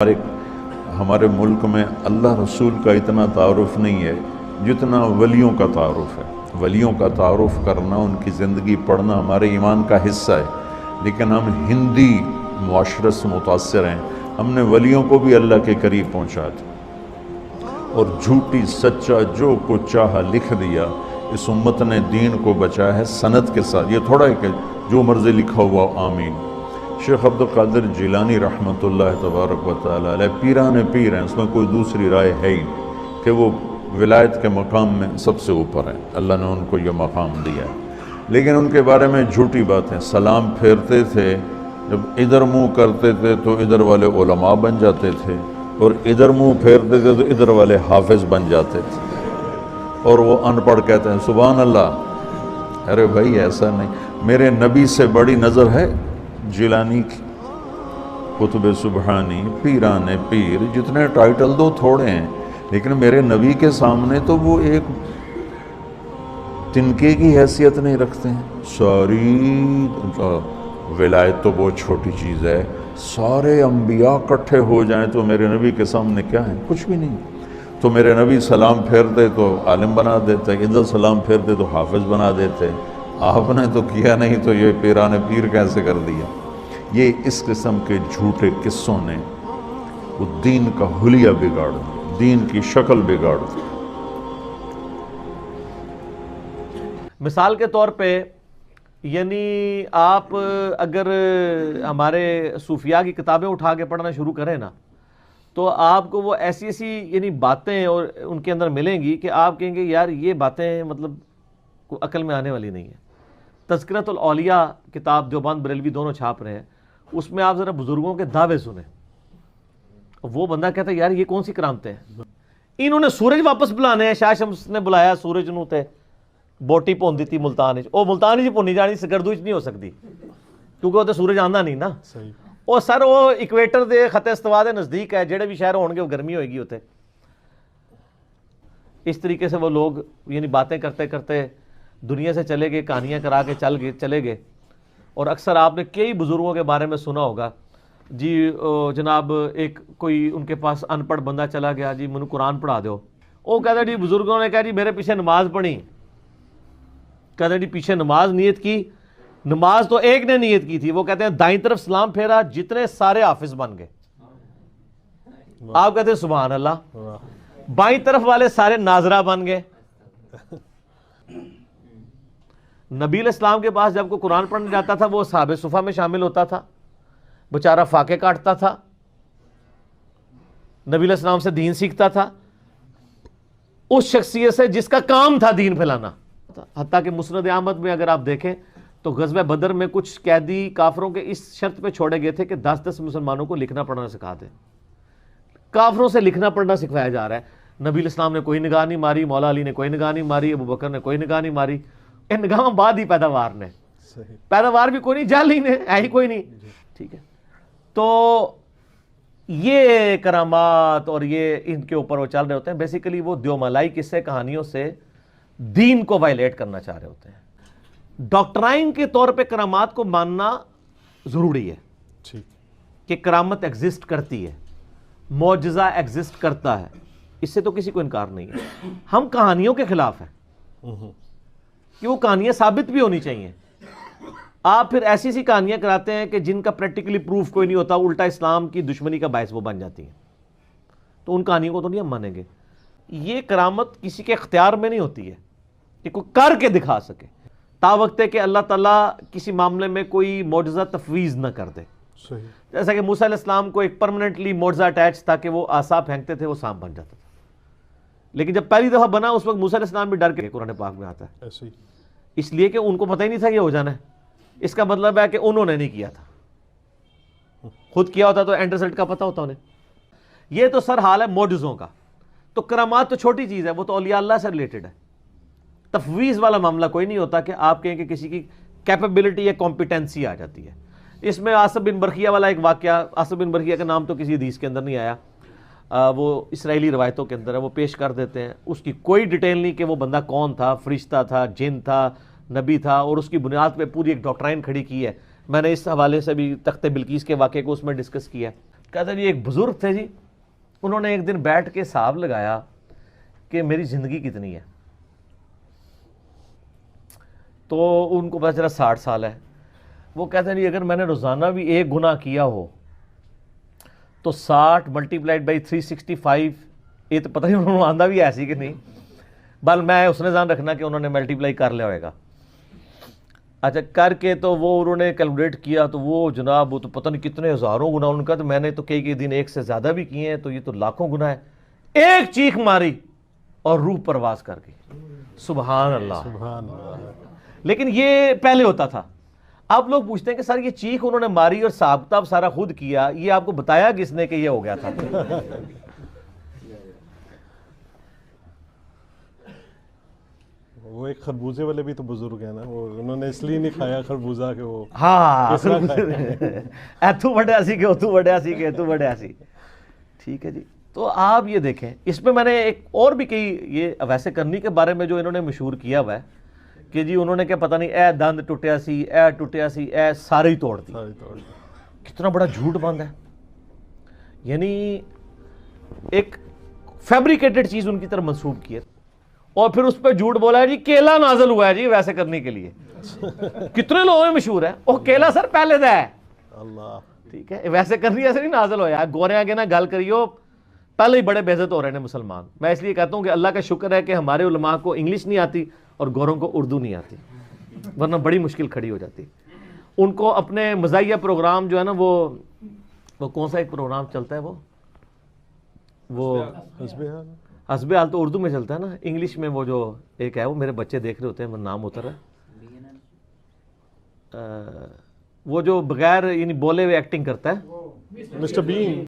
ہمارے ملک میں اللہ رسول کا اتنا تعارف نہیں ہے جتنا ولیوں کا تعارف ہے۔ ولیوں کا تعارف کرنا، ان کی زندگی پڑھنا ہمارے ایمان کا حصہ ہے، لیکن ہم ہندی معاشرت سے متاثر ہیں۔ ہم نے ولیوں کو بھی اللہ کے قریب پہنچا دیا اور جھوٹی سچا جو کچھ چاہا لکھ دیا۔ اس امت نے دین کو بچایا ہے سند کے ساتھ، یہ تھوڑا ہے کہ جو مرضی لکھا ہوا آمین۔ شیخ عبدالقادر جیلانی رحمۃ اللہ تبارک و تعالیٰ علیہ پیران پیر ہیں، اس میں کوئی دوسری رائے ہے ہی نہیں کہ وہ ولایت کے مقام میں سب سے اوپر ہیں، اللہ نے ان کو یہ مقام دیا ہے۔ لیکن ان کے بارے میں جھوٹی باتیں، سلام پھیرتے تھے، جب ادھر منہ کرتے تھے تو ادھر والے علماء بن جاتے تھے، اور ادھر منہ پھیرتے تھے تو ادھر والے حافظ بن جاتے تھے، اور وہ ان پڑھ کہتے ہیں سبحان اللہ۔ ارے بھائی ایسا نہیں، میرے نبی سے بڑی نظر ہے جیلانی کی، قطب سبحانی، پیران پیر، جتنے ٹائٹل دو تھوڑے ہیں، لیکن میرے نبی کے سامنے تو وہ ایک تنکے کی حیثیت نہیں رکھتے ہیں۔ ساری ولایت تو بہت چھوٹی چیز ہے، سارے انبیاء اکٹھے ہو جائیں تو میرے نبی کے سامنے کیا ہے؟ کچھ بھی نہیں۔ تو میرے نبی سلام پھیرتے تو عالم بنا دیتے، ادھر سلام پھیرتے تو حافظ بنا دیتے، آپ نے تو کیا نہیں تو یہ پیران پیر کیسے کر دیا؟ یہ اس قسم کے جھوٹے قصوں نے وہ دین کا حلیہ بگاڑ دیا، دین کی شکل بگاڑ دی۔ مثال کے طور پہ یعنی آپ اگر ہمارے صوفیاء کی کتابیں اٹھا کے پڑھنا شروع کریں نا، تو آپ کو وہ ایسی ایسی یعنی باتیں اور ان کے اندر ملیں گی کہ آپ کہیں گے یار یہ باتیں مطلب کوئی عقل میں آنے والی نہیں ہے۔ تذکرۃ الاولیاء کتاب دیوبند بریلوی دونوں چھاپ رہے ہیں، اس میں آپ ذرا بزرگوں کے دعوے سنیں، وہ بندہ کہتا ہے یار یہ کون سی کرامتیں ہیں؟ انہوں نے سورج واپس بلانے ہیں، شاہ شمس نے بلایا سورج نو تے بوٹی پون دیتی ملتان، وہ ملتان ہی پونی جانی سگردوچ نہیں ہو سکتی کیونکہ وہ تو سورج آندا نہیں نا۔ وہ سر وہ ایکویٹر دے خط استوا دے نزدیک ہے، جڑے بھی شہر ہون گے وہ گرمی ہوئے گی ہوتے۔ اس طریقے سے وہ لوگ یعنی باتیں کرتے کرتے دنیا سے چلے گئے، کہانیاں کرا کے چلے گئے۔ اور اکثر آپ نے کئی بزرگوں کے بارے میں سنا ہوگا جی جناب ایک کوئی ان کے پاس ان پڑھ بندہ چلا گیا، جی مجھے قرآن پڑھا دو۔ وہ کہتا جی بزرگوں نے کہا جی میرے پیچھے نماز پڑھی، کہتا جی پیچھے نماز نیت کی، نماز تو ایک نے نیت کی تھی، وہ کہتے ہیں دائیں طرف سلام پھیرا، جتنے سارے حافظ بن گئے۔ آپ کہتے ہیں سبحان اللہ۔ بائیں طرف والے سارے ناظرہ بن گئے۔ نبی علیہ السلام کے پاس جب کوئی قرآن پڑھنے جاتا تھا وہ اصحاب صفہ میں شامل ہوتا تھا، بیچارہ فاقے کاٹتا تھا، نبی علیہ السلام سے دین سیکھتا تھا، اس شخصیت سے جس کا کام تھا دین پھیلانا۔ حتیٰ کہ مسند احمد میں اگر آپ دیکھیں تو غزوہ بدر میں کچھ قیدی کافروں کے اس شرط پہ چھوڑے گئے تھے کہ 10 مسلمانوں کو لکھنا پڑھنا سکھا دیں۔ کافروں سے لکھنا پڑھنا سکھایا جا رہا ہے، نبی علیہ السلام نے کوئی نگاہ نہیں ماری، مولا علی نے کوئی نگاہ نہیں ماری، ابو بکر نے کوئی نگاہ نہیں ماری۔ ان نگاہوں بعد ہی پیداوار نے، پیداوار بھی کوئی نہیں، جعلی نے ہے ہی کوئی نہیں، ٹھیک ہے۔ تو یہ کرامات اور یہ ان کے اوپر وہ چل رہے ہوتے ہیں، بیسیکلی وہ دیومالائی قصے کہانیوں سے دین کو وائلیٹ کرنا چاہ رہے ہوتے ہیں۔ ڈاکٹرائن کے طور پہ کرامات کو ماننا ضروری ہے کہ کرامت ایگزسٹ کرتی ہے، معجزہ ایگزسٹ کرتا ہے، اس سے تو کسی کو انکار نہیں ہے۔ ہم کہانیوں کے خلاف ہیں کہ وہ کہانیاں ثابت بھی ہونی چاہیے۔ آپ پھر ایسی سی کہانیاں کراتے ہیں کہ جن کا پریکٹیکلی پروف کوئی نہیں ہوتا، الٹا اسلام کی دشمنی کا باعث وہ بن جاتی ہیں، تو ان کہانیوں کو تو نہیں ہم مانیں گے۔ یہ کرامت کسی کے اختیار میں نہیں ہوتی ہے کہ کوئی کر کے دکھا سکے، تا وقت ہے کہ اللہ تعالیٰ کسی معاملے میں کوئی معجزہ تفویض نہ کر دے۔ جیسا کہ موسیٰ علیہ السلام کو ایک پرماننٹلی معجزہ اٹیچ تھا کہ وہ عصا پھینکتے تھے وہ سانپ بن جاتا تھا، لیکن جب پہلی دفعہ بنا اس وقت موسیٰ علیہ السلام بھی ڈر کے، قرآن پاک میں آتا ہے، اس لیے کہ ان کو پتہ ہی نہیں تھا یہ ہو جانا ہے۔ اس کا مطلب ہے کہ انہوں نے نہیں کیا تھا، خود کیا ہوتا تو اینڈ رزلٹ کا پتہ ہوتا انہیں۔ یہ تو سر حال ہے معجزوں کا۔ تو کرامات تو چھوٹی چیز ہے، وہ تو اولیاء اللہ سے ریلیٹڈ ہے۔ تفویض والا معاملہ کوئی نہیں ہوتا کہ آپ کہیں کہ کسی کی کیپیبلٹی یا کمپیٹنسی آ جاتی ہے۔ اس میں آصف بن برخیہ والا ایک واقعہ، آصف بن برخیہ کا نام تو کسی حدیث کے اندر نہیں آیا، وہ اسرائیلی روایتوں کے اندر ہے، وہ پیش کر دیتے ہیں۔ اس کی کوئی ڈیٹیل نہیں کہ وہ بندہ کون تھا، فرشتہ تھا، جن تھا، نبی تھا، اور اس کی بنیاد پہ پوری ایک ڈاکٹرائن کھڑی کی ہے۔ میں نے اس حوالے سے بھی تخت بلقیس کے واقعے کو اس میں ڈسکس کیا ہے۔ کہتے جی ایک بزرگ تھے جی, انہوں نے ایک دن بیٹھ کے حساب لگایا کہ میری زندگی کتنی ہے, تو ان کو پتہ چلا 60 سال ہے. وہ کہتے ہیں جی اگر میں نے روزانہ بھی ایک گناہ کیا ہو تو 60 ملٹیپلائڈ بائی 365, یہ تو پتہ نہیں انہوں نے آندہ بھی ایسی کہ نہیں, بل میں اس نے ذہن رکھنا کہ انہوں نے ملٹیپلائی کر لیا ہوئے گا. اچھا کر کے تو وہ انہوں نے کیلکولیٹ کیا تو وہ جناب وہ تو پتہ نہیں کتنے ہزاروں گنا. ان کا تو میں نے تو کئی دن ایک سے زیادہ بھی کیے ہیں, تو یہ تو لاکھوں گنا ہے. ایک چیخ ماری اور روح پرواز کر گئی. سبحان اللہ, سبحان اللہ. لیکن یہ پہلے ہوتا تھا. اب لوگ پوچھتے ہیں کہ سر یہ چیخ انہوں نے ماری اور حساب کتاب سارا خود کیا, یہ آپ کو بتایا کس نے کہ یہ ہو گیا تھا؟ وہ ایک خربوزے والے بھی تو بزرگ ہیں نا, وہ انہوں نے اس لیے نہیں کھایا خربوزہ کہ وہ ہاں ایتھو بڑھیا سی کہ اتو بڑھیا سی کہ اتو بڑھیا سی. ٹھیک ہے جی. تو آپ یہ دیکھیں, اس میں نے ایک اور بھی کئی یہ ویسے کرنی کے بارے میں جو انہوں نے مشہور کیا ہوا ہے کہ جی انہوں نے کیا پتہ نہیں اے دند ٹوٹیا سی, اے ٹوٹیا سی, اے سارے ہی توڑ دی. کتنا بڑا جھوٹ بند ہے. یعنی ایک فیبریکیٹڈ چیز ان کی طرف منسوب کی ہے, اور پھر اس پہ جھوٹ بولا ہے جی کیلا نازل ہوا ہے جی ویسے کرنے کے لیے. کتنے لوگوں میں مشہور ہے وہ کیلا سر پہلے دا ہے اللہ. ٹھیک ہے, ویسے کرنی ایسے نہیں نازل ہوا ہے. گورے آگے نہ گل کریو, پہلے ہی بڑے بے عزت ہو رہے ہیں مسلمان. میں اس لیے کہتا ہوں کہ اللہ کا شکر ہے کہ ہمارے علماء کو انگلش نہیں آتی اور گوروں کو اردو نہیں آتی, ورنہ بڑی مشکل کھڑی ہو جاتی. ان کو اپنے مزاحیہ پروگرام جو ہے نا وہ کون سا ایک پروگرام چلتا ہے وہ حسب حال تو اردو میں چلتا ہے نا, انگلش میں وہ جو ایک ہے وہ میرے بچے دیکھ رہے ہوتے ہیں, وہ نام اتر ہے, وہ جو بغیر یعنی بولے ہوئے ایکٹنگ کرتا ہے, مسٹر بین.